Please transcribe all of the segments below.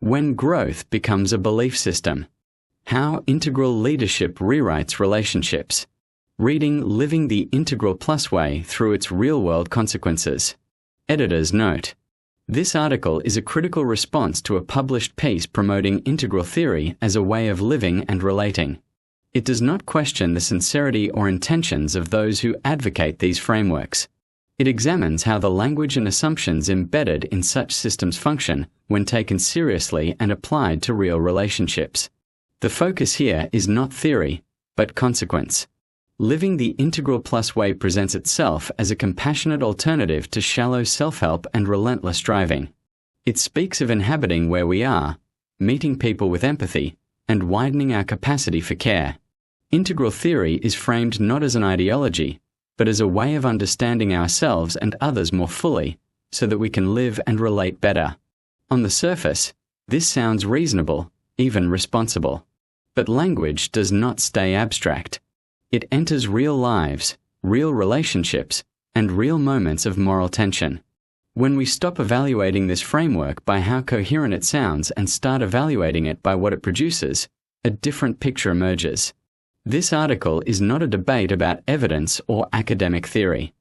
When growth becomes a belief system. How integral leadership rewrites relationships. Reading Living the Integral Plus Way through its real-world consequences. Editor's note. This article is a critical response to a published piece promoting integral theory as a way of living and relating. It does not question the sincerity or intentions of those who advocate these frameworks. It examines how the language and assumptions embedded in such systems function when taken seriously and applied to real relationships. The focus here is not theory, but consequence. Living the Integral Plus Way presents itself as a compassionate alternative to shallow self-help and relentless striving. It speaks of inhabiting where we are, meeting people with empathy, and widening our capacity for care. Integral theory is framed not as an ideology, but as a way of understanding ourselves and others more fully, so that we can live and relate better. On the surface, this sounds reasonable, even responsible. But language does not stay abstract. It enters real lives, real relationships, and real moments of moral tension. When we stop evaluating this framework by how coherent it sounds and start evaluating it by what it produces, a different picture emerges. This article is not a debate about evidence or academic theory.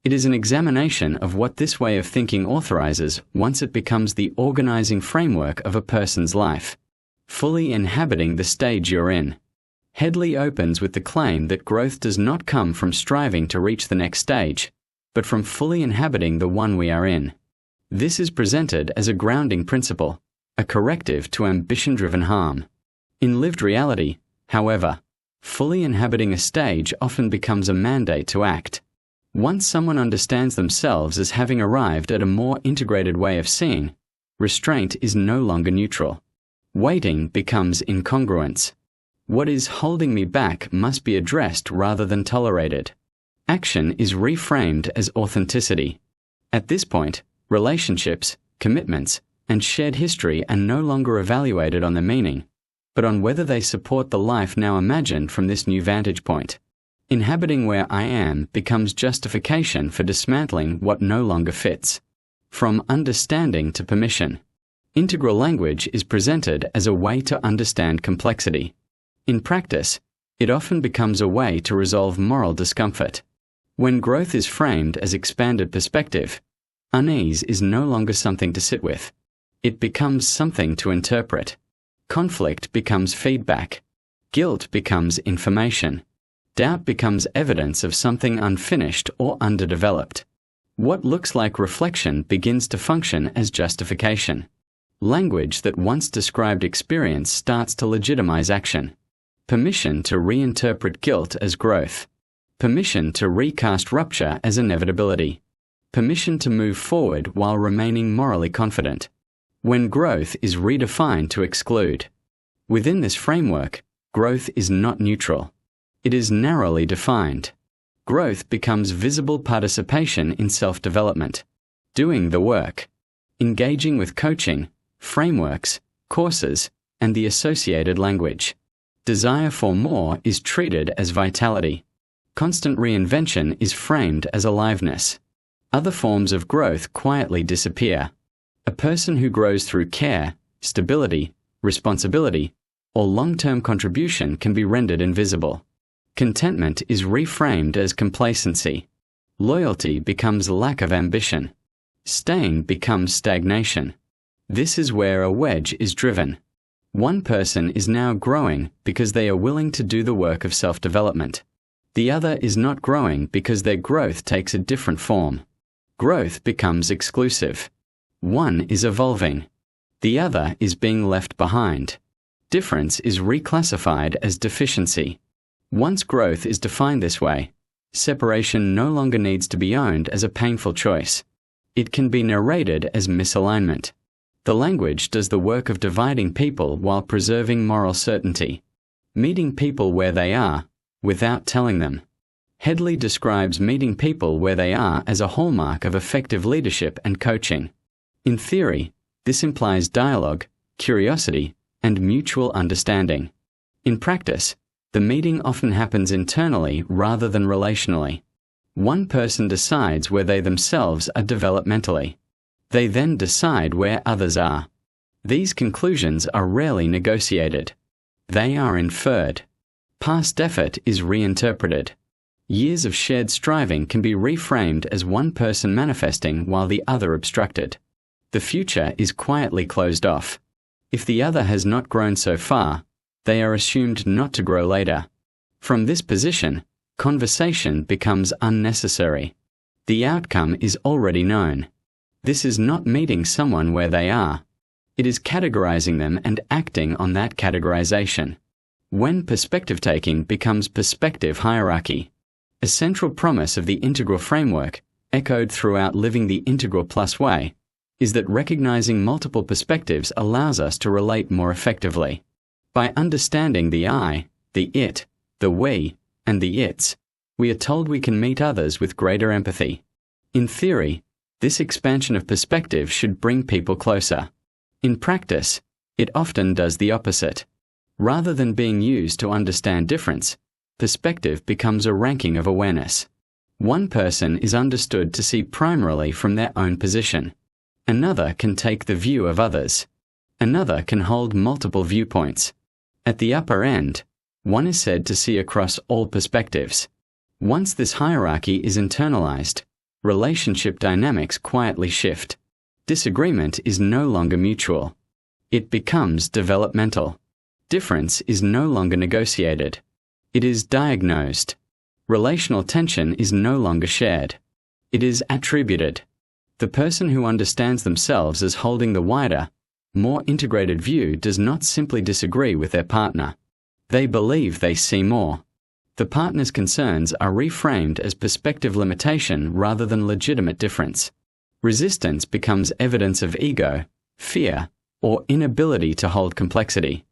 It is an examination of what this way of thinking authorizes once it becomes the organizing framework of a person's life. Fully inhabiting the stage you're in. Headley opens with the claim that growth does not come from striving to reach the next stage, but from fully inhabiting the one we are in. This is presented as a grounding principle, a corrective to ambition-driven harm. In lived reality, however, fully inhabiting a stage often becomes a mandate to act. Once someone understands themselves as having arrived at a more integrated way of seeing, restraint is no longer neutral. Waiting becomes incongruence. What is holding me back must be addressed rather than tolerated. Action is reframed as authenticity. At this point, relationships, commitments, and shared history are no longer evaluated on their meaning, but on whether they support the life now imagined from this new vantage point. Inhabiting where I am becomes justification for dismantling what no longer fits. From understanding to permission. Integral language is presented as a way to understand complexity. In practice, it often becomes a way to resolve moral discomfort. When growth is framed as expanded perspective, unease is no longer something to sit with. It becomes something to interpret. Conflict becomes feedback. Guilt becomes information. Doubt becomes evidence of something unfinished or underdeveloped. What looks like reflection begins to function as justification. Language that once described experience starts to legitimize action. Permission to reinterpret guilt as growth. Permission to recast rupture as inevitability. Permission to move forward while remaining morally confident. When growth is redefined to exclude. Within this framework, growth is not neutral. It is narrowly defined. Growth becomes visible participation in self-development. Doing the work. Engaging with coaching, frameworks, courses, and the associated language. Desire for more is treated as vitality. Constant reinvention is framed as aliveness. Other forms of growth quietly disappear. A person who grows through care, stability, responsibility, or long-term contribution can be rendered invisible. Contentment is reframed as complacency. Loyalty becomes lack of ambition. Staying becomes stagnation. This is where a wedge is driven. One person is now growing because they are willing to do the work of self-development. The other is not growing because their growth takes a different form. Growth becomes exclusive. One is evolving. The other is being left behind. Difference is reclassified as deficiency. Once growth is defined this way, separation no longer needs to be owned as a painful choice. It can be narrated as misalignment. The language does the work of dividing people while preserving moral certainty. Meeting people where they are, without telling them. Headley describes meeting people where they are as a hallmark of effective leadership and coaching. In theory, this implies dialogue, curiosity, and mutual understanding. In practice, the meeting often happens internally rather than relationally. One person decides where they themselves are developmentally. They then decide where others are. These conclusions are rarely negotiated. They are inferred. Past effort is reinterpreted. Years of shared striving can be reframed as one person manifesting while the other obstructed. The future is quietly closed off. If the other has not grown so far, they are assumed not to grow later. From this position, conversation becomes unnecessary. The outcome is already known. This is not meeting someone where they are. It is categorizing them and acting on that categorization. When perspective taking becomes perspective hierarchy. A central promise of the integral framework, echoed throughout Living the Integral Plus Way, is that recognizing multiple perspectives allows us to relate more effectively. By understanding the I, the it, the we, and the its, we are told we can meet others with greater empathy. In theory, this expansion of perspective should bring people closer. In practice, it often does the opposite. Rather than being used to understand difference, perspective becomes a ranking of awareness. One person is understood to see primarily from their own position. Another can take the view of others. Another can hold multiple viewpoints. At the upper end, one is said to see across all perspectives. Once this hierarchy is internalized, relationship dynamics quietly shift. Disagreement is no longer mutual. It becomes developmental. Difference is no longer negotiated. It is diagnosed. Relational tension is no longer shared. It is attributed. The person who understands themselves as holding the wider, more integrated view does not simply disagree with their partner. They believe they see more. The partner's concerns are reframed as perspective limitation rather than legitimate difference. Resistance becomes evidence of ego, fear, or inability to hold complexity.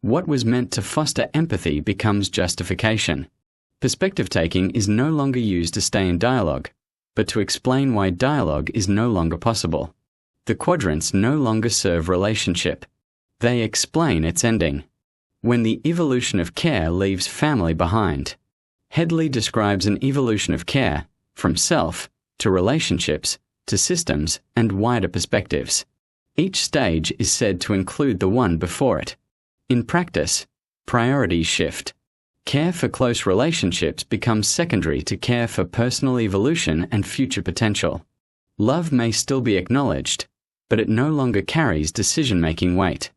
What was meant to foster empathy becomes justification. Perspective taking is no longer used to stay in dialogue, but to explain why dialogue is no longer possible. The quadrants no longer serve relationship. They explain its ending. When the evolution of care leaves family behind. Headley describes an evolution of care from self to relationships to systems and wider perspectives. Each stage is said to include the one before it. In practice, priorities shift. Care for close relationships becomes secondary to care for personal evolution and future potential. Love may still be acknowledged, but it no longer carries decision-making weight.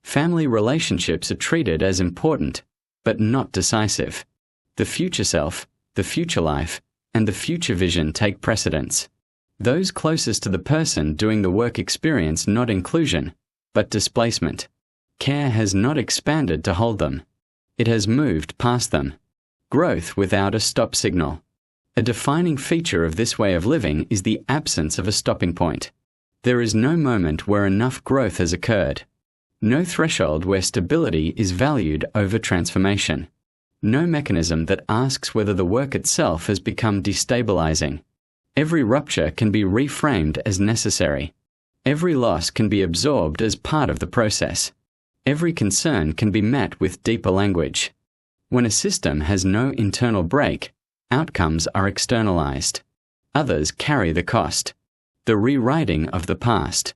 Family relationships are treated as important, but not decisive. The future self, the future life, and the future vision take precedence. Those closest to the person doing the work experience not inclusion, but displacement. Care has not expanded to hold them. It has moved past them. Growth without a stop signal. A defining feature of this way of living is the absence of a stopping point. There is no moment where enough growth has occurred. No threshold where stability is valued over transformation. No mechanism that asks whether the work itself has become destabilizing. Every rupture can be reframed as necessary. Every loss can be absorbed as part of the process. Every concern can be met with deeper language. When a system has no internal break, outcomes are externalized. Others carry the cost. The rewriting of the past.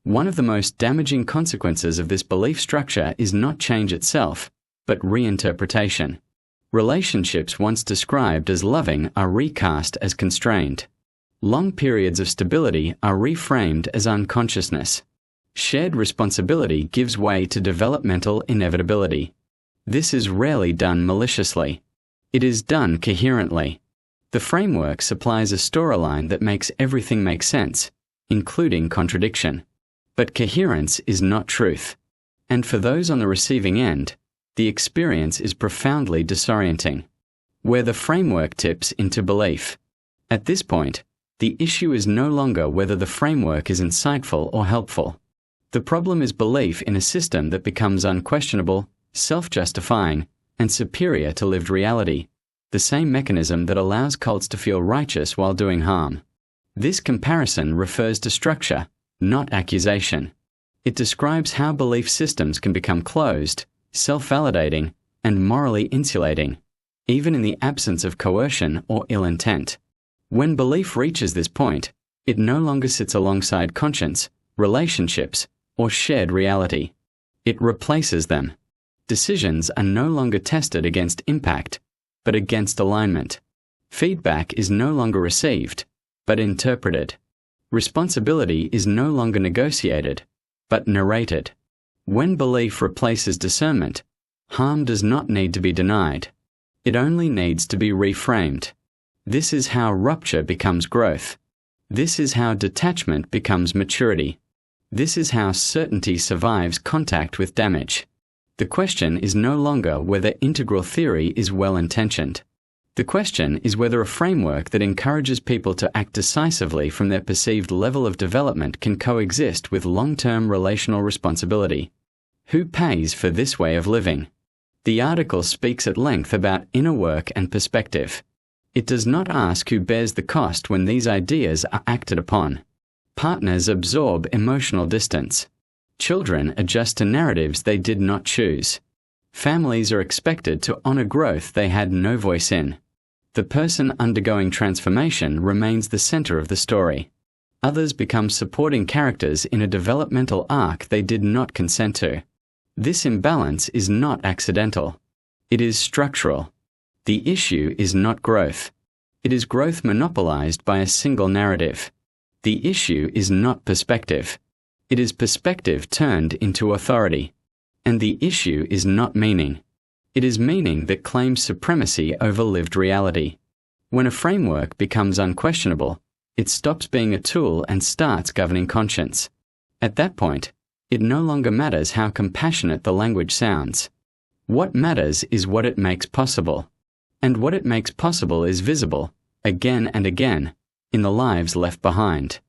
One of the most damaging consequences of this belief structure is not change itself, but reinterpretation. Relationships once described as loving are recast as constrained. Long periods of stability are reframed as unconsciousness. Shared responsibility gives way to developmental inevitability. This is rarely done maliciously. It is done coherently. The framework supplies a storyline that makes everything make sense, including contradiction. But coherence is not truth. And for those on the receiving end, the experience is profoundly disorienting. Where the framework tips into belief. At this point, the issue is no longer whether the framework is insightful or helpful. The problem is belief in a system that becomes unquestionable, self-justifying, and superior to lived reality, the same mechanism that allows cults to feel righteous while doing harm. This comparison refers to structure, not accusation. It describes how belief systems can become closed, self-validating, and morally insulating, even in the absence of coercion or ill intent. When belief reaches this point, it no longer sits alongside conscience, relationships, or shared reality. It replaces them. Decisions are no longer tested against impact, but against alignment. Feedback is no longer received, but interpreted. Responsibility is no longer negotiated, but narrated. When belief replaces discernment, harm does not need to be denied. It only needs to be reframed. This is how rupture becomes growth. This is how detachment becomes maturity. This is how certainty survives contact with damage. The question is no longer whether integral theory is well-intentioned. The question is whether a framework that encourages people to act decisively from their perceived level of development can coexist with long-term relational responsibility. Who pays for this way of living? The article speaks at length about inner work and perspective. It does not ask who bears the cost when these ideas are acted upon. Partners absorb emotional distance. Children adjust to narratives they did not choose. Families are expected to honor growth they had no voice in. The person undergoing transformation remains the center of the story. Others become supporting characters in a developmental arc they did not consent to. This imbalance is not accidental. It is structural. The issue is not growth. It is growth monopolized by a single narrative. The issue is not perspective. It is perspective turned into authority. And the issue is not meaning. It is meaning that claims supremacy over lived reality. When a framework becomes unquestionable, it stops being a tool and starts governing conscience. At that point, it no longer matters how compassionate the language sounds. What matters is what it makes possible. And what it makes possible is visible, again and again, in the lives left behind.